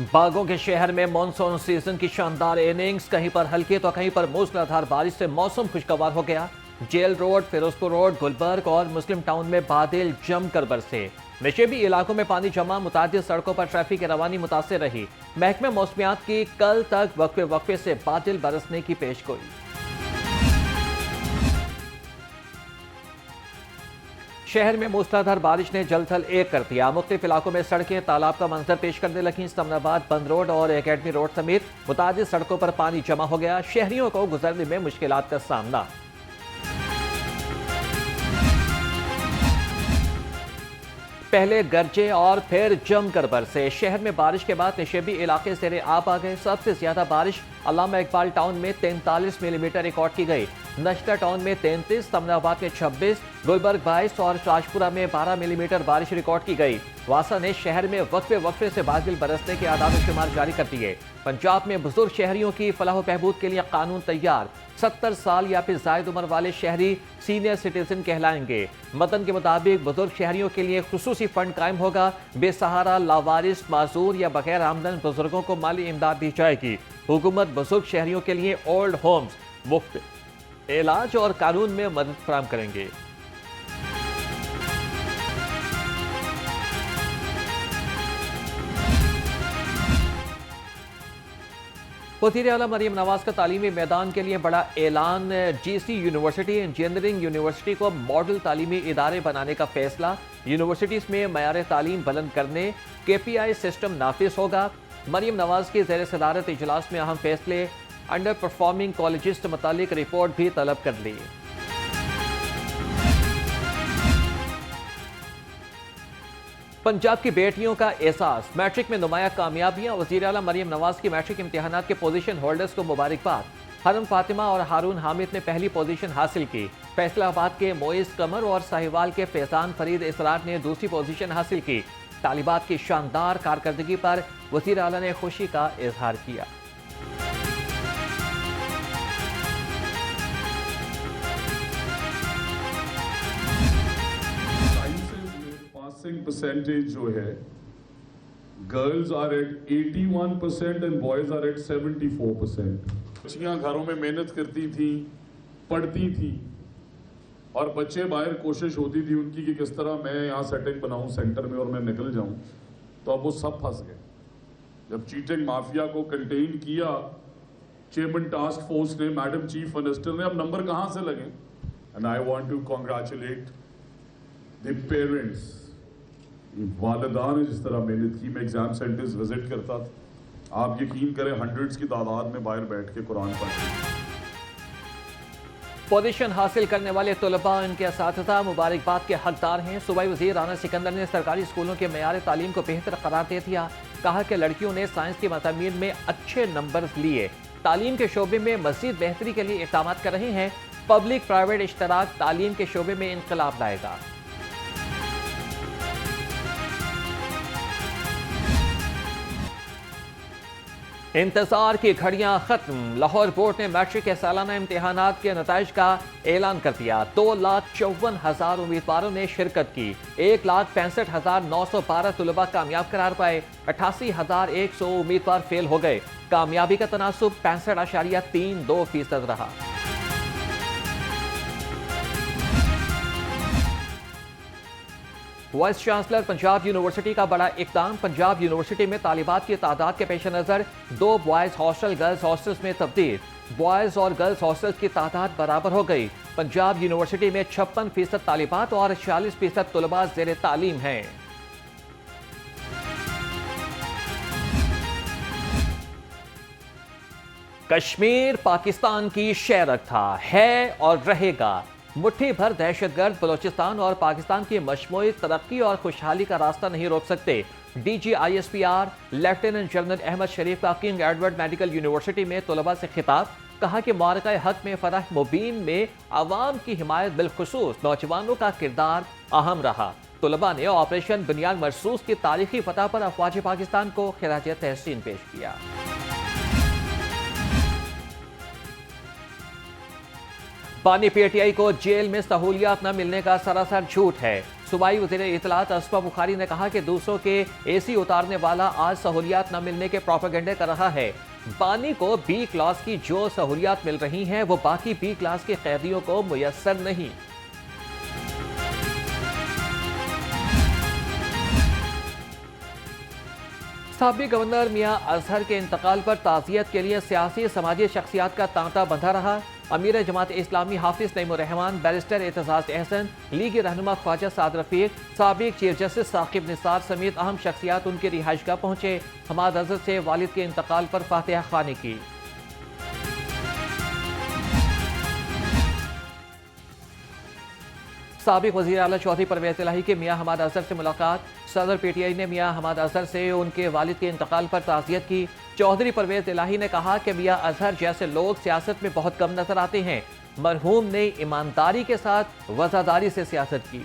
बागों के शहर में मानसून सीजन की शानदार इनिंग्स, कहीं पर हल्की तो कहीं पर मूसलाधार बारिश से मौसम खुशगवार हो गया। Jail road, Ferozepur road, Gulberg और मुस्लिम टाउन में बादल जमकर बरसे। नशेबी इलाकों में पानी जमा, मुतादिद सड़कों पर ट्रैफिक की रवानी मुतासिर रही। महकमे मौसमियात की कल तक वक्फे वक्फे से बादल बरसने की पेशगोई। शहर में मूसलाधार बारिश ने जलथल एक कर दिया। मुख्तलिफ इलाकों में सड़कें तालाब का मंजर पेश करने लगी। समनाबाद, बंद रोड और एकेडमी रोड समेत मुतादिद सड़कों पर पानी जमा हो गया। शहरियों को गुजरने में मुश्किलात का सामना। पहले गरजे और फिर जमकर बरसे। शहर में बारिश के बाद नशेबी इलाके ज़ेरे आब आ गए। सबसे ज्यादा बारिश अल्लामा इकबाल टाउन में 43 मिलीमीटर रिकॉर्ड की गई। नश्तर टाउन में 33, तमनाबाद में 26, गुलबर्ग 22 और शाजपुरा में 12 मिलीमीटर बारिश रिकॉर्ड की गई। वासा ने शहर में वक्फे वक्फे से बादल बरसने के आदाद शुमार जारी कर दिए। पंजाब में बुजुर्ग शहरियों की फलाह बहबूद के लिए कानून तैयार। 70 साल या फिर जायद उम्र वाले शहरी सीनियर सिटीजन कहलाएंगे। मतन के मुताबिक बुजुर्ग शहरियों के लिए खुसूसी फंड कायम होगा। बेसहारा, लावारिस, माजूर या बगैर आमदन बुजुर्गों को माली इमदाद दी जाएगी। हुकूमत बुजुर्ग शहरियों के लिए ओल्ड होम्स, मुफ्त इलाज और कानून में मदद फराहम करेंगे। वज़ीर आला मरियम नवाज का तालीमी मैदान के लिए बड़ा ऐलान। GC यूनिवर्सिटी, इंजीनियरिंग यूनिवर्सिटी को मॉडल तालीमी इदारे बनाने का फैसला। यूनिवर्सिटीज में मयार तालीम बुलंद करने KPI सिस्टम नाफिज होगा। मरियम नवाज की ज़ेर सदारत इजलास में अहम फैसले। अंडर परफॉर्मिंग कॉलेजेस से मुतालिक रिपोर्ट भी तलब कर ली। पंजाब की बेटियों का एहसास, मैट्रिक में नुमाया कामयाबियां। वज़ीर आला मरियम नवाज की मैट्रिक इम्तिहानात के पोजीशन होल्डर्स को मुबारकबाद। हरम फातिमा और हारून हामिद ने पहली पोजीशन हासिल की। फैसलाबाद के मोइस कमर और साहिवाल के फैजान फरीद इसरार ने दूसरी पोजीशन हासिल की। तालिबात की शानदार कारकर्दगी पर वज़ीर आला ने खुशी का इजहार किया। परसेंटेज जो है, girls are at 81% and boys are at 74%। बच्चियां घरों में मेहनत करती थी, पढ़ती थी और बच्चे बाहर कोशिश होती थी उनकी कि किस तरह मैं यहाँ सेटिंग बनाऊं सेंटर में और मैं निकल जाऊं, तो अब वो सब फंस गए। जब चीटिंग माफिया को कंटेन किया चेयरमैन टास्क फोर्स ने, मैडम चीफ मिनिस्टर ने, अब नंबर कहाँ से लगे। And I want to congratulate the parents. वालिदा ने जिस तरह मेहनत की, मैं एग्जाम सेंटर्स विजिट करता था, आप यकीन करें हंड्रेड्स की तादाद में बाहर बैठ के कुरान पढ़ते। पोजीशन हासिल करने वाले तलबा, इनके असातिज़ा मुबारकबाद के हकदार हैं। सूबाई वज़ीर राना सिकंदर ने सरकारी स्कूलों के मयार तालीम को बेहतर करार दे दिया। कहा कि लड़कियों ने साइंस के मज़ामीन में अच्छे नंबर लिए। तालीम के शोबे में मज़ीद बेहतरी के लिए इक़दाम कर रहे हैं। पब्लिक प्राइवेट इश्तराक तालीम के शोबे में इनकलाब लाएगा। इंतजार की घड़ियां खत्म। लाहौर बोर्ड ने मैट्रिक के सालाना इम्तिहानात के नताइज का ऐलान कर दिया। 2,54,000 उम्मीदवारों ने शिरकत की। 1,65,912 तलबा कामयाब करार पाए। 88,100 उम्मीदवार फेल हो गए। कामयाबी का तनासुब 65.32% रहा। वाइस चांसलर पंजाब यूनिवर्सिटी का बड़ा इकदाम। पंजाब यूनिवर्सिटी में तालिबात की तादाद के पेश नज़र 2 बॉयज़ हॉस्टल गर्ल्स हॉस्टल्स में तब्दील। बॉयज़ और गर्ल्स हॉस्टल्स की तादाद बराबर हो गई। पंजाब यूनिवर्सिटी में 56% तालिबात और 40% तलबा ज़ेर तालीम हैं। कश्मीर पाकिस्तान की शहरक था, है और रहेगा। मुट्ठी भर दहशतगर्द बलोचिस्तान और पाकिस्तान की मजमूई तरक्की और खुशहाली का रास्ता नहीं रोक सकते। DG ISPR lieutenant general Ahmed Sharif का किंग एडवर्ड मेडिकल यूनिवर्सिटी में तलबा से खिताब। कहा कि मारका हक में फतह मुबीन में आवाम की हिमायत बिलखुसूस नौजवानों का किरदार अहम रहा। तलबा ने ऑपरेशन बुनियाद मरसूस की तारीखी फतह पर अफवाज पाकिस्तान को खिराज तहसीन पेश किया। बानी पीटीआई को जेल में सहूलियात न मिलने का सरासर झूठ है। सूबाई वज़ीर इत्तलात असफा बुखारी ने कहा कि दूसरों के एसी उतारने वाला आज सहूलियात न मिलने के प्रोपेगेंडे कर रहा है। बानी को बी क्लास की जो सहूलियात मिल रही हैं वो बाकी बी क्लास के कैदियों को मुयस्सर नहीं। साबिक गवर्नर मियां अजहर के इंतकाल पर ताज़ियत के लिए सियासी समाजी शख्सियात का तांता बंधा रहा। अमीर जमात इस्लामी हाफिज नईमुर रहमान, बैरिस्टर एतजाज अहसन, लीगी रहनुमा ख्वाजा साद रफीक, साबिक चीफ जस्टिस साकिब निसार समेत अहम शख्सियात उनकी रिहाइशगाह पहुंचे। हमाद अजहर से वालिद के इंतकाल पर फातिहा ख्वानी की। साबिक वज़ीर आला चौधरी परवेज़ इलाही के मियां हमाद अजहर से मुलाकात। सदर पीटीआई ने मियां हमाद अजहर से उनके वालिद के इंतकाल पर ताज़ियत की। चौधरी परवेज़ इलाही ने कहा कि मियां अजहर जैसे लोग सियासत में बहुत कम नजर आते हैं। मरहूम ने ईमानदारी के साथ वज़ादारी से सियासत की।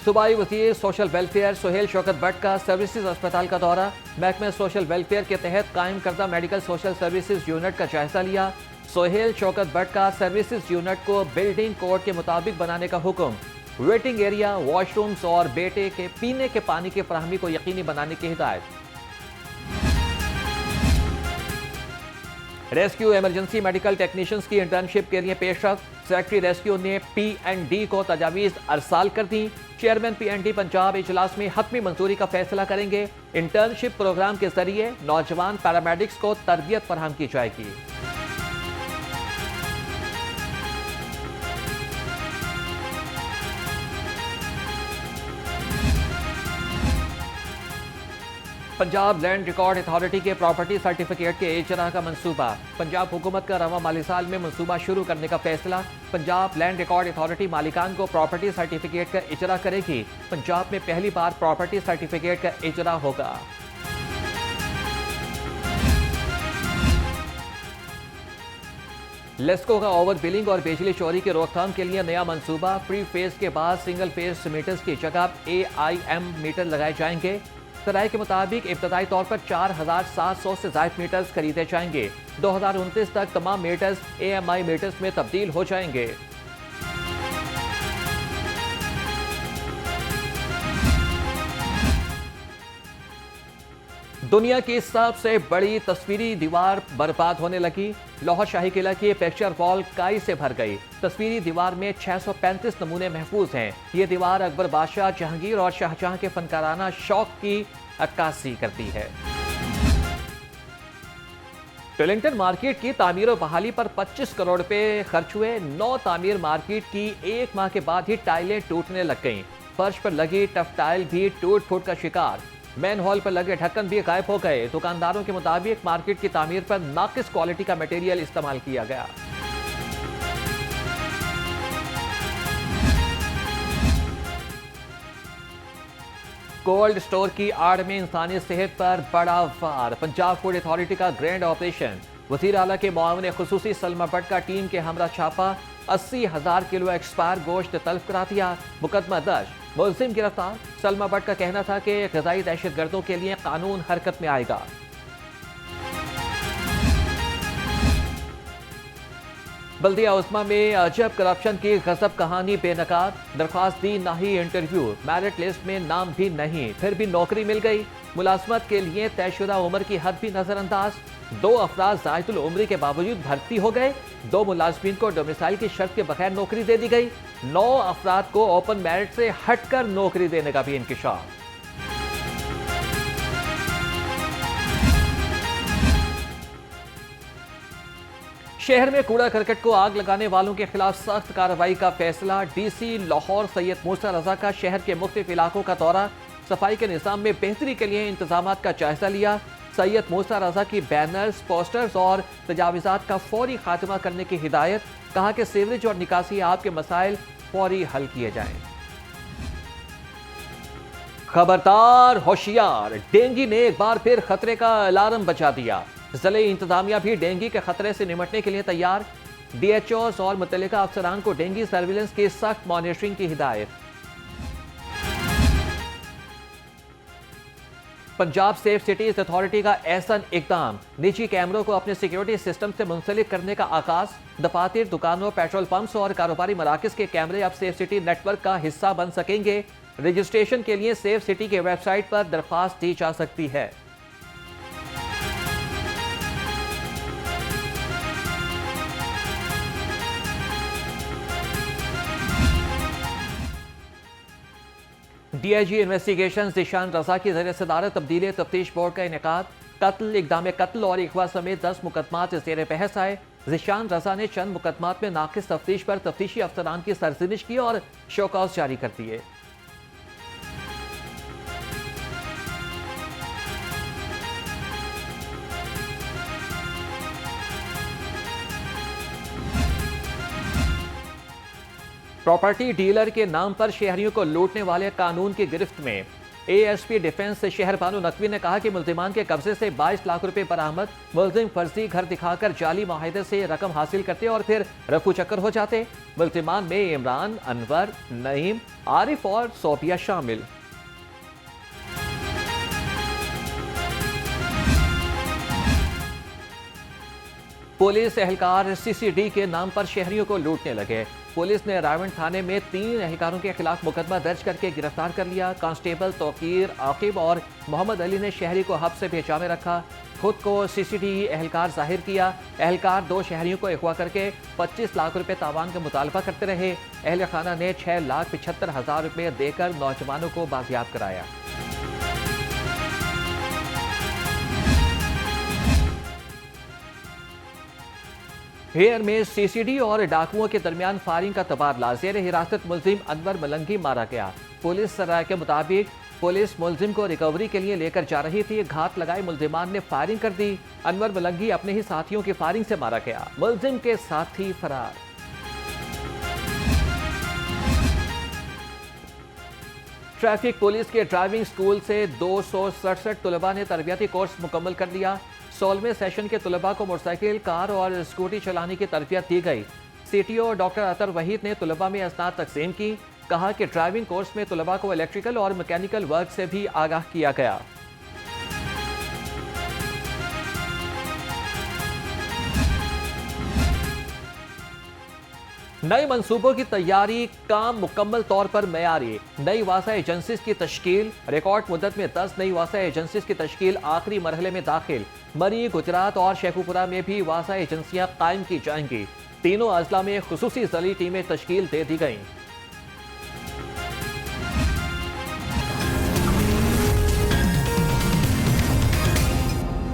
सूबाई वज़ीर सोशल वेलफेयर सुहेल शौकत भट्ट का सर्विसेज अस्पताल का दौरा। महकमे सोशल वेलफेयर के तहत कायम करदा मेडिकल सोशल सर्विसेज यूनिट का जायजा लिया। सुहेल शौकत भट्ट का सर्विसेज यूनिट को बिल्डिंग कोड के मुताबिक बनाने का हुक्म। वेटिंग एरिया, वॉशरूम्स और बेटे के पीने के पानी की फराहमी को यकीनी बनाने की हिदायत। रेस्क्यू इमरजेंसी मेडिकल टेक्नीशियंस की इंटर्नशिप के लिए पेशरफ। सेक्रेटरी रेस्क्यू ने पीएनडी को तजावीज़ अरसाल कर दी। चेयरमैन पीएनडी पंजाब इजलास में हतमी मंजूरी का फैसला करेंगे। इंटर्नशिप प्रोग्राम के जरिए नौजवान पैरामेडिक्स को तरबियत फराहम की जाएगी। पंजाब लैंड रिकॉर्ड अथॉरिटी के प्रॉपर्टी सर्टिफिकेट के इजरा का मंसूबा। पंजाब हुकूमत का रवा माली साल में मंसूबा शुरू करने का फैसला। पंजाब लैंड रिकॉर्ड अथॉरिटी मालिकान को प्रॉपर्टी सर्टिफिकेट का इजरा करेगी। पंजाब में पहली बार प्रॉपर्टी सर्टिफिकेट का इजरा होगा। लेस्को का ओवर बिलिंग और बिजली चोरी की रोकथाम के लिए नया मंसूबा। फ्री फेज के बाद सिंगल फेज मीटर्स की जगह AIM मीटर लगाए जाएंगे। सराय के मुताबिक इब्तदाई तौर पर 4700 से ज्यादा मीटर्स खरीदे जाएंगे। 2029 तक तमाम मीटर्स AMI मीटर्स में तब्दील हो जाएंगे। दुनिया की सबसे बड़ी तस्वीरी दीवार बर्बाद होने लगी। लाहौर शाही किला की पिक्चर वॉल काई से भर गई। तस्वीरी दीवार में 635 नमूने महफूज हैं। ये दीवार अकबर बादशाह, जहांगीर और शाहजहां के फनकाराना शौक की अक्कासी करती है। टर्लिंगटन मार्केट की तामीर और बहाली पर 25 करोड़ रुपए खर्च हुए। 9 तामीर मार्केट की 1 माह के बाद ही टाइलें टूटने लग गईं। फर्श पर लगी टफ टाइल भी टूट फूट का शिकार। मैन हॉल पर लगे ढक्कन भी गायब हो गए। दुकानदारों के मुताबिक मार्केट की तामीर पर नाकिस क्वालिटी का मटेरियल इस्तेमाल किया गया। कोल्ड स्टोर की आड़ में इंसानी सेहत पर बड़ा वार। पंजाब फूड अथॉरिटी का ग्रैंड ऑपरेशन। वज़ीर आला के मुआविन खुसूसी सलमा भट्ट का टीम के हमरा छापा। 80,000 किलो एक्सपायर गोश्त तल्फ करा दिया। मुकदमा दर्ज, मुलजिम गिरफ्तार। सलमा भट्ट का कहना था कि ग़िज़ाई दहशतगर्दों के लिए कानून हरकत में आएगा। बल्दिया उस्मा में अजब करप्शन की गजब कहानी बेनकाब। दरख्वास्त दी, ना ही इंटरव्यू, मेरिट लिस्ट में नाम भी नहीं, फिर भी नौकरी मिल गई। मुलाजमत के लिए तयशुदा उम्र की हद भी नजरअंदाज। 2 अफराद ज़ायदुल उम्री के बावजूद भर्ती हो गए। 2 मुलाजमीन को डोमिसाइल की शर्त के बगैर नौकरी दे दी गई। 9 अफराद को ओपन मेरिट से हटकर नौकरी देने का भी इंकिशाफ। शहर में कूड़ा करकट को आग लगाने वालों के खिलाफ सख्त कार्रवाई का फैसला। डीसी लाहौर सैयद मूसा रजा का शहर के मुख्तलिफ इलाकों का दौरा। सफाई के निज़ाम में बेहतरी के लिए इंतजामात का जायजा लिया। सैयद मूसा रजा की बैनर्स, पोस्टर्स और तजावीज़ात का फौरी खात्मा करने की हिदायत। कहा कि सीवरेज और निकासी आब के मसाइल फौरी हल किए जाएं। खबरदार, होशियार, डेंगू ने एक बार फिर खतरे का अलार्म बजा दिया। जिले इंतजामिया भी डेंगू के खतरे से निपटने के लिए तैयार। DHOs और मुतल्लिका अफसरान को डेंगू सर्विलेंस की सख्त मॉनिटरिंग की हिदायत। पंजाब सेफ सिटीज अथॉरिटी का एहसन इकदाम, निजी कैमरों को अपने सिक्योरिटी सिस्टम से मुंसलिक करने का आगाज। दफातर, दुकानों, पेट्रोल पंप्स और कारोबारी मराकज के कैमरे अब सेफ सिटी नेटवर्क का हिस्सा बन सकेंगे। रजिस्ट्रेशन के लिए सेफ सिटी के वेबसाइट पर दरख्वास्त दी जा सकती है। डीआईजी इन्वेस्टिगेशन ज़िशान रजा की ज़रिए सदारत तब्दीली तफ्तीश बोर्ड का इनेकाद। कत्ल, इक़दाम कत्ल और अगवा समेत 10 मुकदमात ज़ेर बहस आए। ज़िशान रजा ने चंद मुकदमात में नाकिस तफ्तीश पर तफ्तीशी अफसरान की सरजनिश की और शोकॉज जारी कर दिए। प्रॉपर्टी डीलर के नाम पर शहरियों को लूटने वाले कानून की गिरफ्त में। एएसपी डिफेंस शहर बानो नकवी ने कहा कि मुल्जिमान के कब्जे से 22 लाख रुपए बरामद। मुल्जिम फर्जी घर दिखाकर जाली माहिदे से रकम हासिल करते और फिर रफू चक्कर हो जाते। मुल्जिमान में इमरान, अनवर, नईम, आरिफ और सोफिया शामिल। पुलिस एहलकार सीसीडी के नाम पर शहरियों को लूटने लगे। पुलिस ने रावण थाने में 3 एहलकारों के खिलाफ मुकदमा दर्ज करके गिरफ्तार कर लिया। कांस्टेबल तौकीर, आकिब और मोहम्मद अली ने शहरी को हब से बेचा में रखा, खुद को सीसीडी एहलकार जाहिर किया। एहलकार 2 शहरियों को अगवा करके 25 लाख रुपए तावान का मुतालबा करते रहे। अहल खाना ने 6,75,000 रुपए देकर नौजवानों को बाजियाब कराया। हेयर में सीसीडी और डाकुओं के दरमियान फायरिंग का तबादला। जेर हिरासत मुल्जिम अनवर मलंगी मारा गया। पुलिस सराय के मुताबिक पुलिस मुल्जिम को रिकवरी के लिए लेकर जा रही थी। घात लगाए मुल्जिमान ने फायरिंग कर दी। अनवर मलंगी अपने ही साथियों की फायरिंग से मारा गया। मुल्जिम के साथी फरार। ट्रैफिक पुलिस के ड्राइविंग स्कूल से 267 तलबा ने तरबियती कोर्स मुकम्मल कर लिया। 16वें सेशन के तलबा को मोटरसाइकिल, कार और स्कूटी चलाने की तरबियत दी गई। सीटीओ डॉक्टर अतर वहीद ने तलबा में असनाद तकसीम की। कहा कि ड्राइविंग कोर्स में तलबा को इलेक्ट्रिकल और मैकेनिकल वर्क से भी आगाह किया गया। नए मंसूबों की तैयारी, काम मुकम्मल तौर पर मयारी। नई वासा एजेंसीज की तश्कील। रिकॉर्ड मुद्दत में 10 नई वासा एजेंसीज की तश्कील आखिरी मरहले में दाखिल। मरी, गुजरात और शेखुपुरा में भी वासा एजेंसियां कायम की जाएंगी। तीनों अजला में खुसूसी जली टीमें तश्कील दे दी गईं।